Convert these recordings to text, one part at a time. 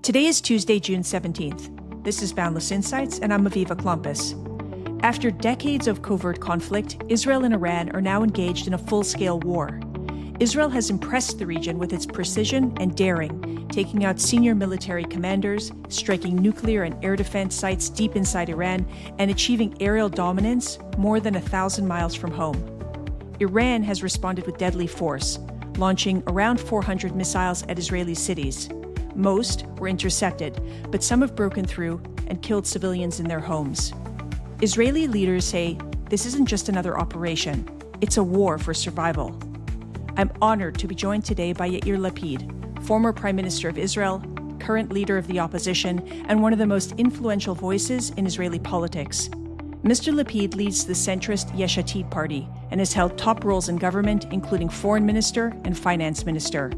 Today is Tuesday, June 17th. This is Boundless Insights, and I'm Aviva Klompas. After decades of covert conflict, Israel and Iran are now engaged in a full-scale war. Israel has impressed the region with its precision and daring, taking out senior military commanders, striking nuclear and air defense sites deep inside Iran, and achieving aerial dominance more than 1,000 miles from home. Iran has responded with deadly force, launching around 400 missiles at Israeli cities. Most were intercepted, but some have broken through and killed civilians in their homes. Israeli leaders say this isn't just another operation, it's a war for survival. I'm honored to be joined today by Yair Lapid, former Prime Minister of Israel, current leader of the opposition, and one of the most influential voices in Israeli politics. Mr. Lapid leads the centrist Yesh Atid party and has held top roles in government, including foreign minister and finance minister.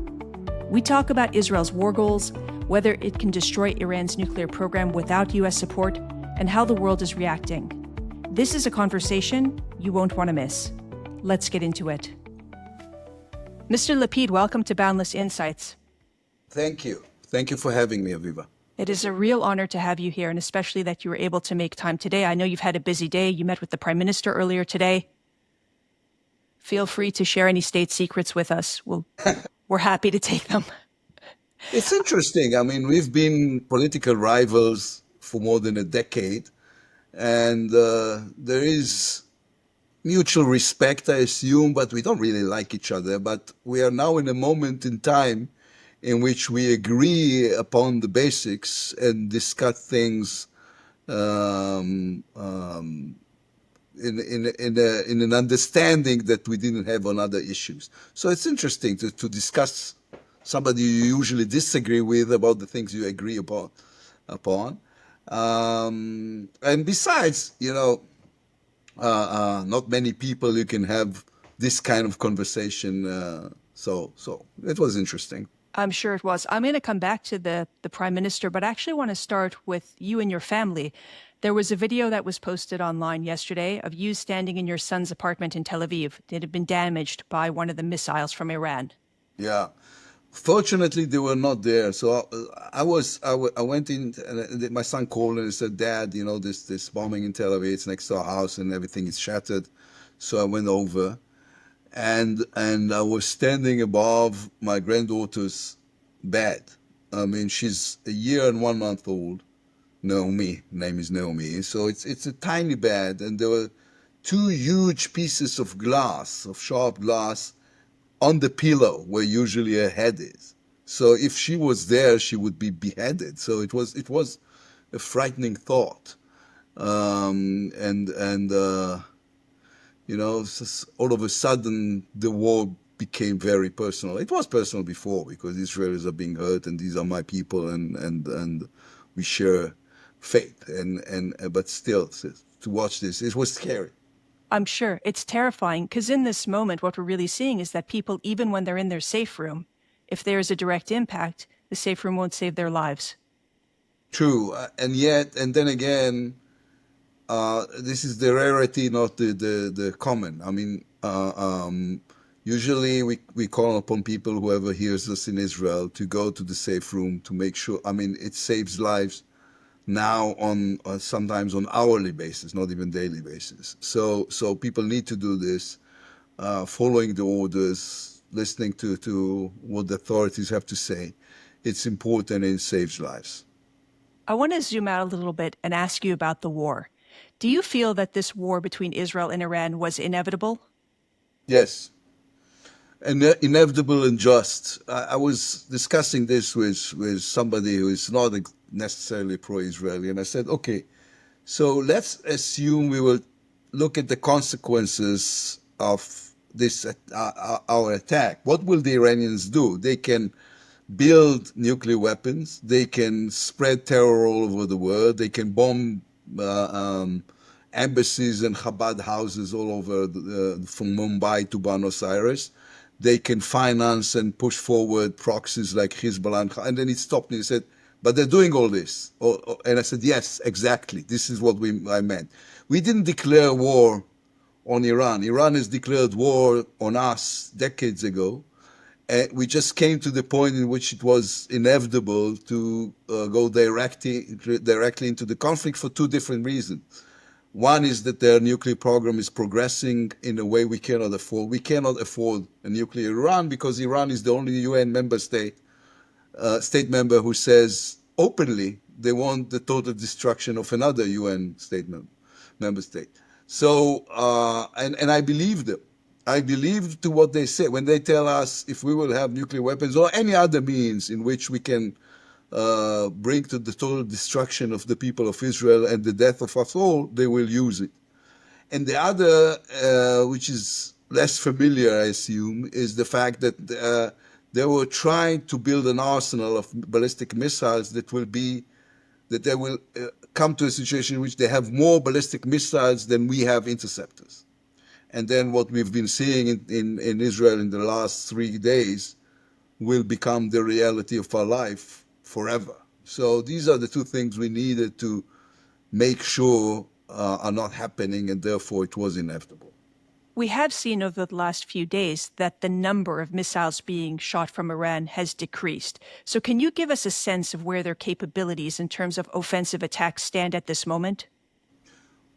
We talk about Israel's war goals, whether it can destroy Iran's nuclear program without U.S. support, and how the world is reacting. This is a conversation you won't want to miss. Let's get into it. Mr. Lapid, welcome to Boundless Insights. Thank you. Thank you for having me, Aviva. It is a real honor to have you here, and especially that you were able to make time today. I know you've had a busy day. You met with the Prime Minister earlier today. Feel free to share any state secrets with us. We're happy to take them. It's interesting. I mean, we've been political rivals for more than a decade, and there is mutual respect, I assume, but we don't really like each other. But we are now in a moment in time in which we agree upon the basics and discuss things in an understanding that we didn't have on other issues. So it's interesting to discuss somebody you usually disagree with about the things you agree upon. And besides, not many people you can have this kind of conversation. So it was interesting. I'm sure it was. I'm going to come back to the Prime Minister, but I actually want to start with you and your family. There was a video that was posted online yesterday of you standing in your son's apartment in Tel Aviv that had been damaged by one of the missiles from Iran. Yeah. Fortunately, they were not there. So I went in, and my son called and said, "Dad, this bombing in Tel Aviv, it's next to our house and everything is shattered." So I went over, and I was standing above my granddaughter's bed. I mean, she's a year and 1 month old. Naomi, name is Naomi. So it's a tiny bed, and there were two huge pieces of glass, of sharp glass, on the pillow where usually her head is. So if she was there, she would be beheaded. So it was a frightening thought, all of a sudden the war became very personal. It was personal before because Israelis are being hurt, and these are my people, and we share faith. But still, to watch this, it was scary. I'm sure it's terrifying because in this moment, what we're really seeing is that people, even when they're in their safe room, if there is a direct impact, the safe room won't save their lives. True. And then again, this is the rarity, not the common. I mean, usually we call upon people, whoever hears us in Israel, to go to the safe room to make sure. I mean, it saves lives now on sometimes on hourly basis, not even daily basis. So people need to do this, following the orders, listening to what the authorities have to say. It's important and it saves lives. I want to zoom out a little bit and ask you about the war. Do you feel that this war between Israel and Iran was inevitable? Yes. Inevitable and just. I was discussing this with somebody who is not necessarily pro-Israeli, and I said, okay, so let's assume we will look at the consequences of this our attack. What will the Iranians do? They can build nuclear weapons. They can spread terror all over the world. They can bomb embassies and Chabad houses all over from Mumbai to Buenos Aires. They can finance and push forward proxies like Hezbollah. And then he stopped me and said, but they're doing all this. And I said, yes, exactly. This is what I meant. We didn't declare war on Iran. Iran has declared war on us decades ago. we just came to the point in which it was inevitable to go directly into the conflict for two different reasons. One is that their nuclear program is progressing in a way we cannot afford. We cannot afford a nuclear Iran because Iran is the only UN member state member who says openly they want the total destruction of another UN member state. So, and I believe them. I believe to what they say when they tell us if we will have nuclear weapons or any other means in which we can bring to the total destruction of the people of Israel and the death of us all, they will use it. And the other, which is less familiar, I assume, is the fact that they were trying to build an arsenal of ballistic missiles that they will come to a situation in which they have more ballistic missiles than we have interceptors. And then what we've been seeing in Israel in the last 3 days will become the reality of our life forever. So these are the two things we needed to make sure are not happening, and therefore it was inevitable. We have seen over the last few days that the number of missiles being shot from Iran has decreased. So can you give us a sense of where their capabilities in terms of offensive attacks stand at this moment?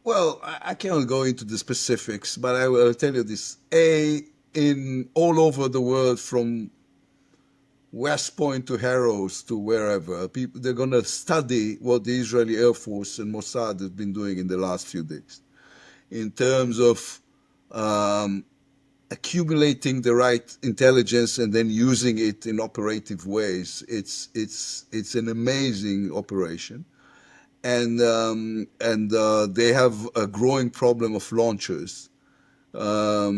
Well, I cannot go into the specifics, but I will tell you this. In all over the world, from West Point to Harrows to wherever, they're going to study what the Israeli Air Force and Mossad have been doing in the last few days in terms of accumulating the right intelligence and then using it in operative ways. It's an amazing operation. And they have a growing problem of launchers. I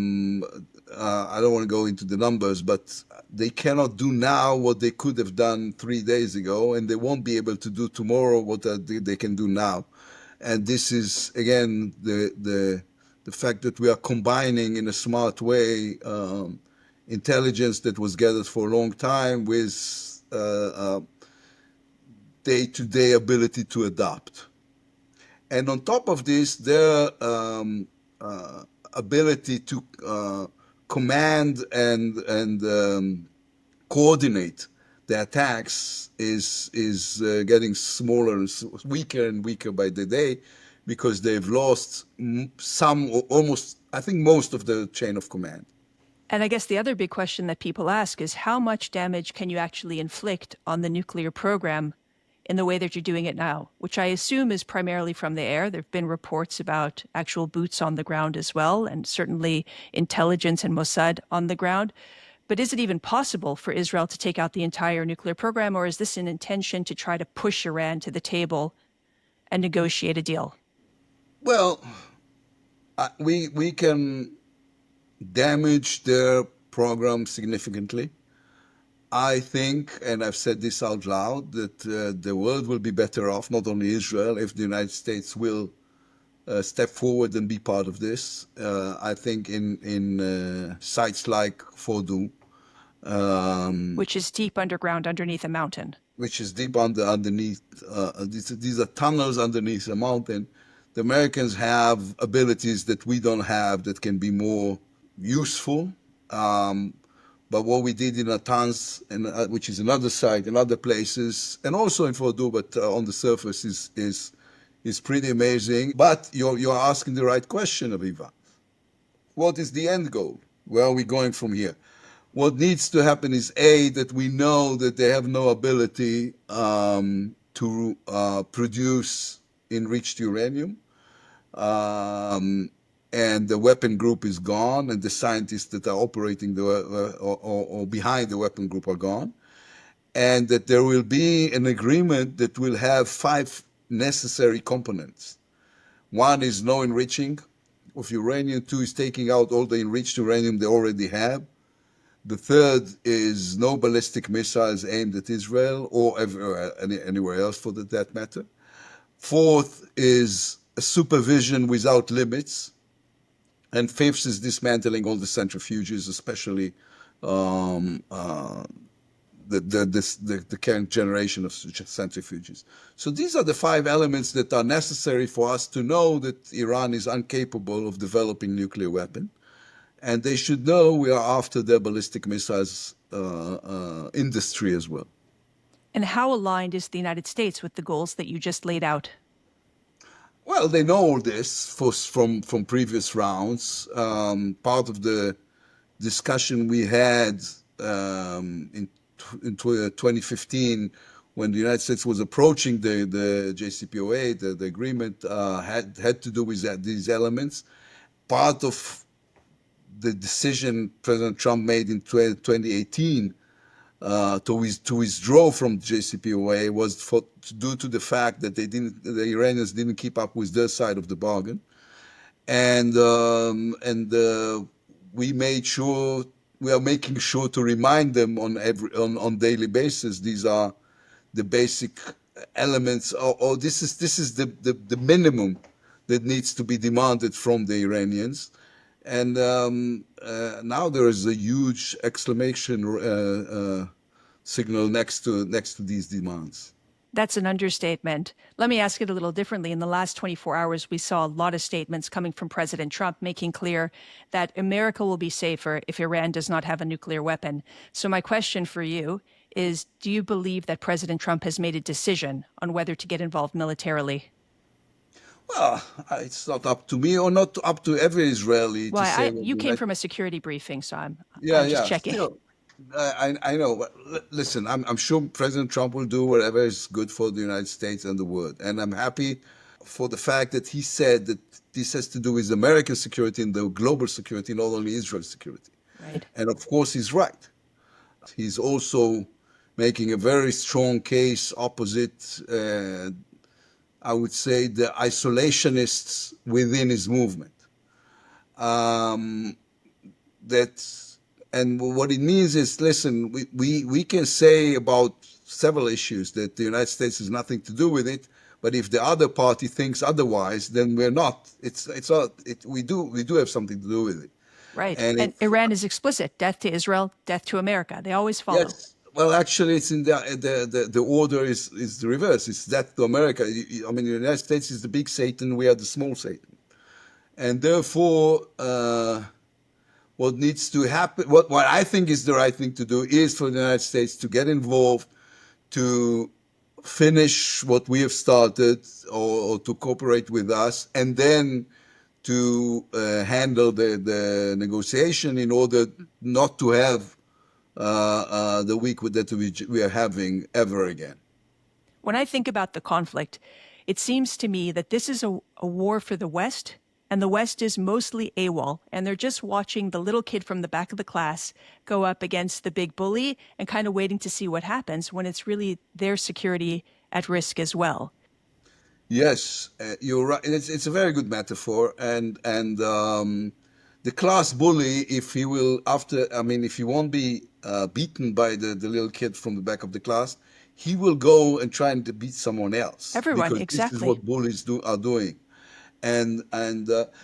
don't want to go into the numbers, but they cannot do now what they could have done 3 days ago, and they won't be able to do tomorrow what they can do now. And this is, again, the fact that we are combining in a smart way intelligence that was gathered for a long time with day-to-day ability to adapt. And on top of this, their ability to command and coordinate the attacks is getting smaller and weaker and weaker by the day, because they've lost some, almost, I think, most of the chain of command. And I guess the other big question that people ask is how much damage can you actually inflict on the nuclear program in the way that you're doing it now, which I assume is primarily from the air. There have been reports about actual boots on the ground as well, and certainly intelligence and Mossad on the ground. But is it even possible for Israel to take out the entire nuclear program, or is this an intention to try to push Iran to the table and negotiate a deal? Well, we can damage their program significantly. I think, and I've said this out loud, that the world will be better off, not only Israel, if the United States will step forward and be part of this. I think in sites like Fordow, which is deep underground underneath a mountain. Which is deep underneath. These are tunnels underneath a mountain. The Americans have abilities that we don't have that can be more useful. But what we did in Natanz, which is another site, and other places, and also in Fordow, but on the surface is pretty amazing. But you're asking the right question, Aviva. What is the end goal? Where are we going from here? What needs to happen is, A, that we know that they have no ability to produce enriched uranium. And the weapon group is gone, and the scientists that are operating or behind the weapon group are gone, and that there will be an agreement that will have 5 necessary components. 1 is no enriching of uranium. 2 is taking out all the enriched uranium they already have. The 3rd is no ballistic missiles aimed at Israel or anywhere else for that matter. 4th is a supervision without limits. And 5th is dismantling all the centrifuges, especially the current generation of centrifuges. So these are the 5 elements that are necessary for us to know that Iran is incapable of developing nuclear weapon. And they should know we are after their ballistic missiles industry as well. And how aligned is the United States with the goals that you just laid out? Well, they know all this from previous rounds. Part of the discussion we had in 2015, when the United States was approaching the JCPOA, the agreement had to do with these elements. Part of the decision President Trump made in 2018 to withdraw from the JCPOA was due to the fact that the Iranians didn't keep up with their side of the bargain, and we are making sure to remind them on daily basis. These are the basic elements, or this is the minimum that needs to be demanded from the Iranians. And now there is a huge exclamation signal next to these demands. That's an understatement. Let me ask it a little differently. In the last 24 hours, we saw a lot of statements coming from President Trump making clear that America will be safer if Iran does not have a nuclear weapon. So my question for you is, do you believe that President Trump has made a decision on whether to get involved militarily? Well, it's not up to me or not up to every Israeli to say what You came from a security briefing, so I'm just checking. Still, I know. But listen, I'm sure President Trump will do whatever is good for the United States and the world. And I'm happy for the fact that he said that this has to do with American security and the global security, not only Israel's security. Right. And of course, he's right. He's also making a very strong case opposite, I would say, the isolationists within his movement. And what it means is, listen, we can say about several issues that the United States has nothing to do with it, but if the other party thinks otherwise, then we're not. We do have something to do with it. Right. And Iran is explicit: death to Israel, death to America. They always follow. Yes. Well, actually, it's in the order is the reverse. It's death to America. I mean, the United States is the big Satan. We are the small Satan, and therefore, what needs to happen, what I think is the right thing to do, is for the United States to get involved, to finish what we have started, or to cooperate with us, and then to handle the negotiation in order not to have the week that we are having ever again. When I think about the conflict, it seems to me that this is a war for the West, and the West is mostly AWOL, and they're just watching the little kid from the back of the class go up against the big bully and kind of waiting to see what happens, when it's really their security at risk as well. Yes, you're right. It's a very good metaphor, and the class bully, if he won't be beaten by the little kid from the back of the class, he will go and try to beat someone else. Everyone, because exactly. This is what bullies are doing, and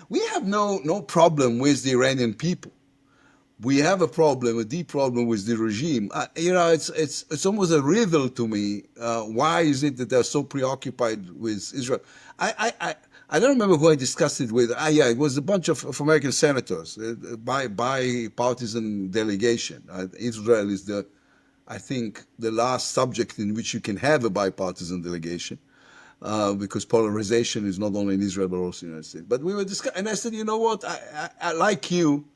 we have no problem with the Iranian people. We have a deep problem with the regime. It's almost a riddle to me. Why is it that they're so preoccupied with Israel? I don't remember who I discussed it with. Yeah, it was a bunch of American senators, bipartisan delegation. Israel is I think, the last subject in which you can have a bipartisan delegation, because polarization is not only in Israel but also in the United States. But we were discussing, and I said, you know what? I like you.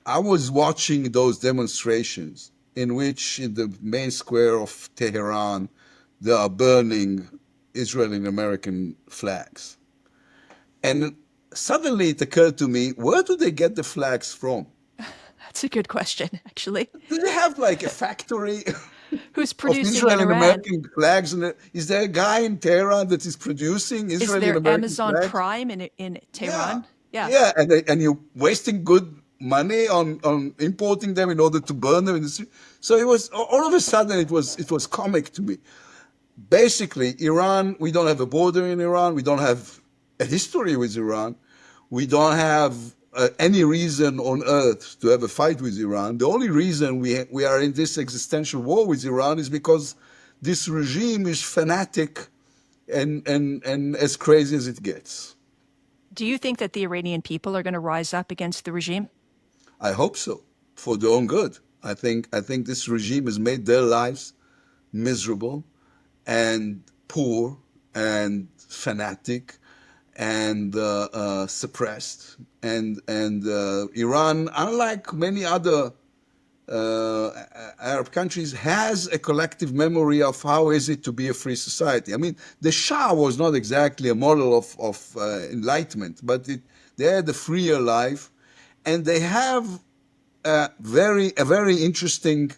I was watching those demonstrations in which, in the main square of Tehran, they are burning Israeli and American flags. And suddenly it occurred to me, where do they get the flags from? That's a good question, actually. Do they have like a factory who's of producing Israel in and Iran? American flags? Is there a guy in Tehran that is producing Israeli and Is there American Amazon flags? Prime in Tehran? Yeah, and you're wasting good money on importing them in order to burn them in the street. So it was, all of a sudden, it was comic to me. Basically, Iran, we don't have a border in Iran. We don't have a history with Iran. We don't have any reason on earth to have a fight with Iran. The only reason we are in this existential war with Iran is because this regime is fanatic and as crazy as it gets. Do you think that the Iranian people are going to rise up against the regime? I hope so, for their own good. I think this regime has made their lives miserable and poor and fanatic and suppressed. And Iran, unlike many other Arab countries, has a collective memory of how is it to be a free society. I mean, the Shah was not exactly a model of enlightenment, but they had a freer life, and they have a very interesting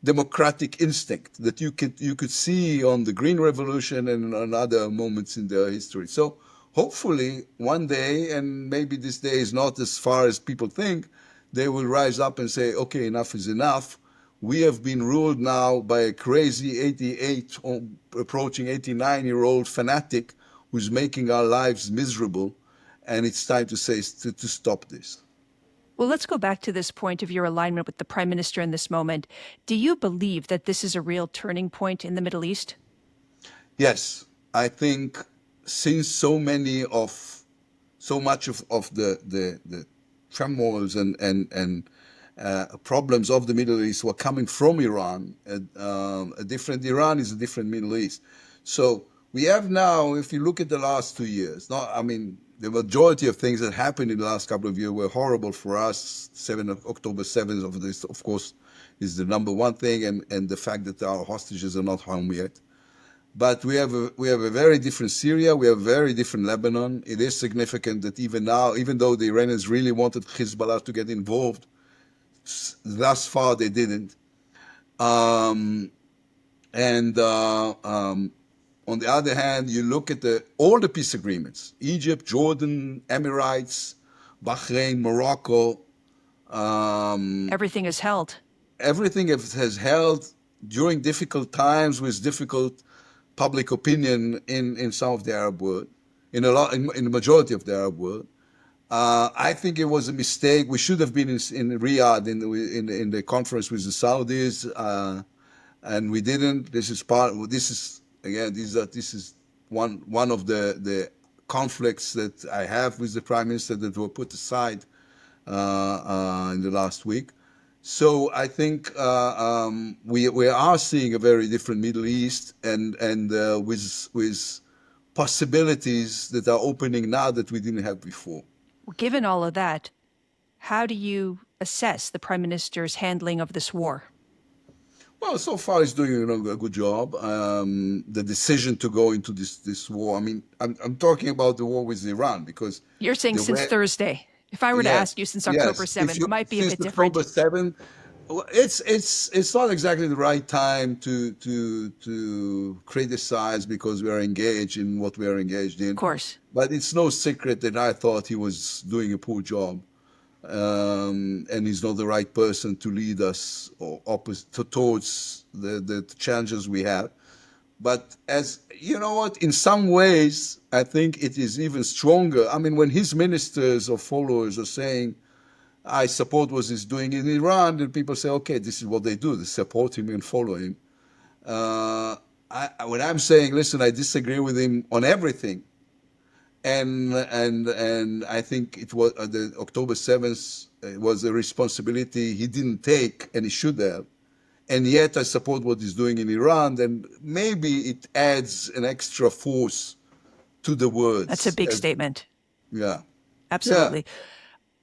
democratic instinct that you could see on the Green Revolution and on other moments in their history. So hopefully one day, and maybe this day is not as far as people think, they will rise up and say, okay, enough is enough. We have been ruled now by a crazy 88 or approaching 89-year-old fanatic who's making our lives miserable, and it's time to say to stop this. Well, let's go back to this point of your alignment with the prime minister in this moment. Do you believe that this is a real turning point in the Middle East? Yes, I think since so much of the turmoils and problems of the Middle East were coming from Iran, a different Iran is a different Middle East. So we have now, if you look at the last 2 years, I mean, the majority of things that happened in the last couple of years were horrible for us. October 7th of this, of course, is the number one thing, and the fact that our hostages are not home yet. But we have a very different Syria. We have a very different Lebanon. It is significant that even now, even though the Iranians really wanted Hezbollah to get involved, thus far they didn't. Um, and on the other hand, you look at all the peace agreements: Egypt, Jordan, Emirates, Bahrain, Morocco. Everything is held. Everything has held during difficult times with difficult public opinion in some of the Arab world, in the majority of the Arab world. I think it was a mistake. We should have been in Riyadh in the conference with the Saudis, and we didn't. This is part. This is again. This is one of the conflicts that I have with the Prime Minister that were put aside in the last week. So I think we are seeing a very different Middle East, and with possibilities that are opening now that we didn't have before. Given all of that, how do you assess the prime minister's handling of this war? Well, so far he's doing a good job. The decision to go into this war. I mean, I'm talking about the war with Iran because You're saying the since way. Thursday. If I were to Yes, ask you since October yes. If 7th, it you might be a since bit different. October 7th, well, it's not exactly the right time to criticize because we are engaged in what we are engaged Of in. course. But it's no secret that I thought he was doing a poor job, and he's not the right person to lead us towards the challenges we have. But as you know what, in some ways, I think it is even stronger. I mean, when his ministers or followers are saying, I support what he's doing in Iran, then people say, okay, this is what they do. They support him and follow him. Uh, when I'm saying, listen, I disagree with him on everything, and I think it was the October 7th was a responsibility he didn't take and he should have, and yet I support what he's doing in Iran, then maybe it adds an extra force to the That's a words. big statement. Yeah, yeah. Absolutely.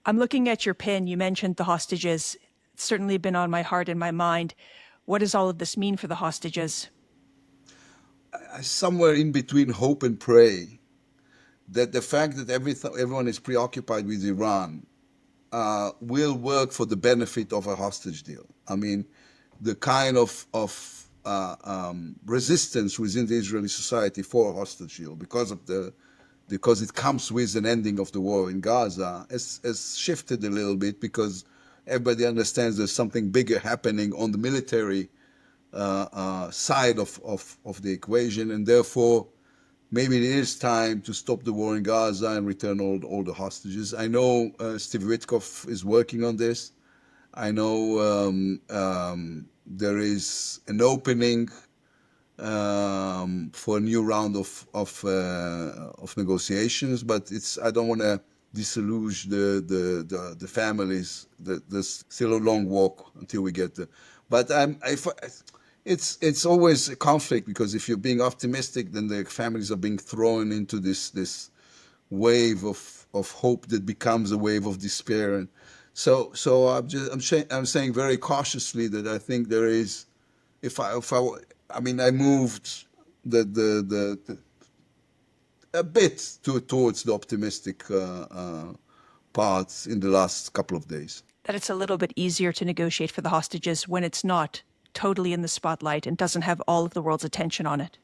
I'm looking at your pin. You mentioned the hostages. It's certainly been on my heart and my mind. What does all of this mean for the hostages? Somewhere in between hope and pray, that the fact that everyone is preoccupied with Iran will work for the benefit of a hostage deal. I mean, the kind of resistance within the Israeli society for a hostage deal because it comes with an ending of the war in Gaza has shifted a little bit because everybody understands there's something bigger happening on the military side of the equation, and therefore maybe it is time to stop the war in Gaza and return all the hostages. I know Steve Witkoff is working on this. I know there is an opening for a new round of negotiations, but I don't want to disilluge the families. There's still a long walk until we get there. But it's always a conflict, because if you're being optimistic, then the families are being thrown into this wave of hope that becomes a wave of despair. And so I'm saying very cautiously that I think there is, I moved the a bit towards the optimistic parts in the last couple of days. That it's a little bit easier to negotiate for the hostages when it's not totally in the spotlight and doesn't have all of the world's attention on it.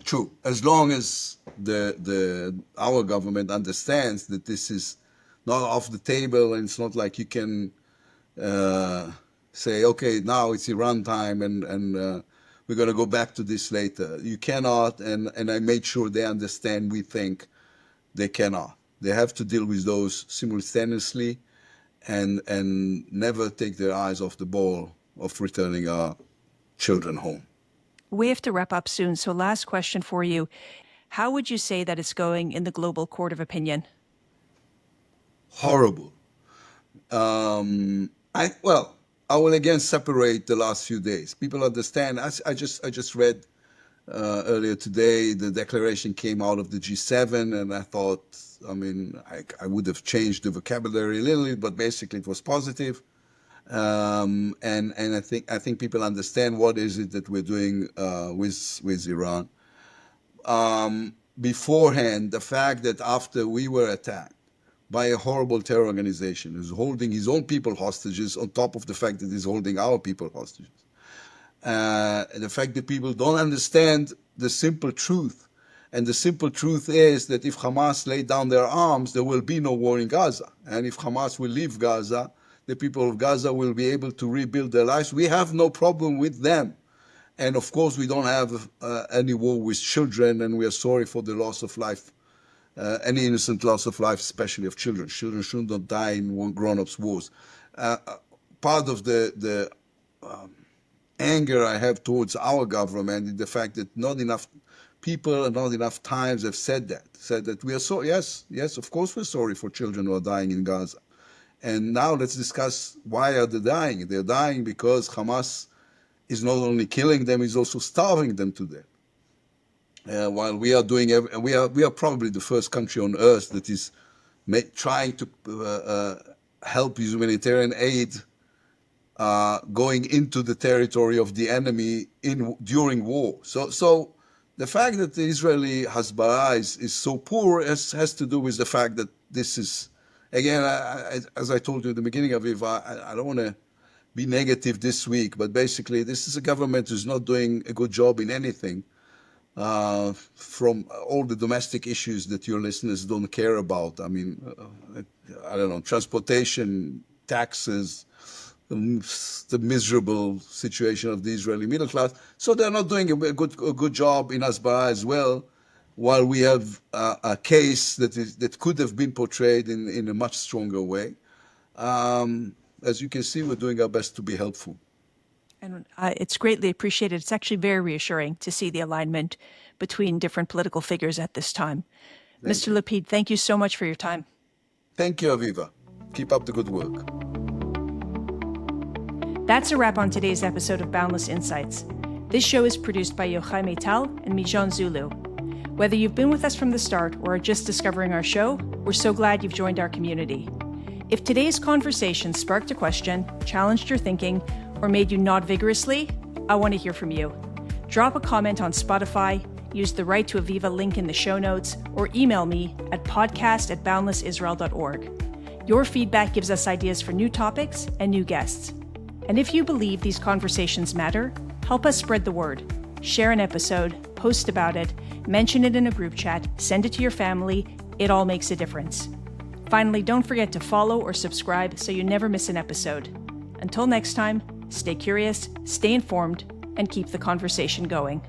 True, as long as our government understands that this is not off the table, and it's not like you can say, okay, now it's Iran time, and we're going to go back to this later. You cannot, and I made sure they understand we think they cannot. They have to deal with those simultaneously, and never take their eyes off the ball of returning our children home. We have to wrap up soon, so last question for you. How would you say that it's going in the global court of opinion? Horrible. I will again separate the last few days. People understand. I just read earlier today the declaration came out of the G7, and I thought, I would have changed the vocabulary a little bit, but basically it was positive. And I think people understand what is it that we're doing with Iran. Beforehand, the fact that after we were attacked by a horrible terror organization who's holding his own people hostages, on top of the fact that he's holding our people hostages, the fact that people don't understand the simple truth. And the simple truth is that if Hamas lay down their arms, there will be no war in Gaza. And if Hamas will leave Gaza, the people of Gaza will be able to rebuild their lives. We have no problem with them. And of course, we don't have any war with children, and we are sorry for the loss of life, any innocent loss of life, especially of children. Children shouldn't die in grown-ups' wars. Part of the anger I have towards our government is the fact that not enough people and not enough times have said that we are sorry. Yes, of course we're sorry for children who are dying in Gaza. And now let's discuss, why are they dying? They're dying because Hamas is not only killing them, is also starving them to death. While we are doing, we are probably the first country on earth that is trying to help humanitarian aid going into the territory of the enemy during war. So the fact that the Israeli Hasbara is so poor has to do with the fact that this is, again, as I told you at the beginning, Aviva, I don't want to be negative this week, but basically this is a government who's not doing a good job in anything, from all the domestic issues that your listeners don't care about. I don't know, transportation, taxes, the miserable situation of the Israeli middle class. So they're not doing a good job in Hasbara as well, while we have a case that could have been portrayed in a much stronger way. As you can see, we're doing our best to be helpful. And it's greatly appreciated. It's actually very reassuring to see the alignment between different political figures at this time. Mr. Lapid, thank you so much for your time. Thank you, Aviva. Keep up the good work. That's a wrap on today's episode of Boundless Insights. This show is produced by Yochai Meital and Mijan Zulu. Whether you've been with us from the start or are just discovering our show, we're so glad you've joined our community. If today's conversation sparked a question, challenged your thinking, or made you nod vigorously, I want to hear from you. Drop a comment on Spotify, use the Right to Aviva link in the show notes, or email me at podcast@boundlessisrael.org. Your feedback gives us ideas for new topics and new guests. And if you believe these conversations matter, help us spread the word. Share an episode, post about it, mention it in a group chat, send it to your family. It all makes a difference. Finally, don't forget to follow or subscribe so you never miss an episode. Until next time, stay curious, stay informed, and keep the conversation going.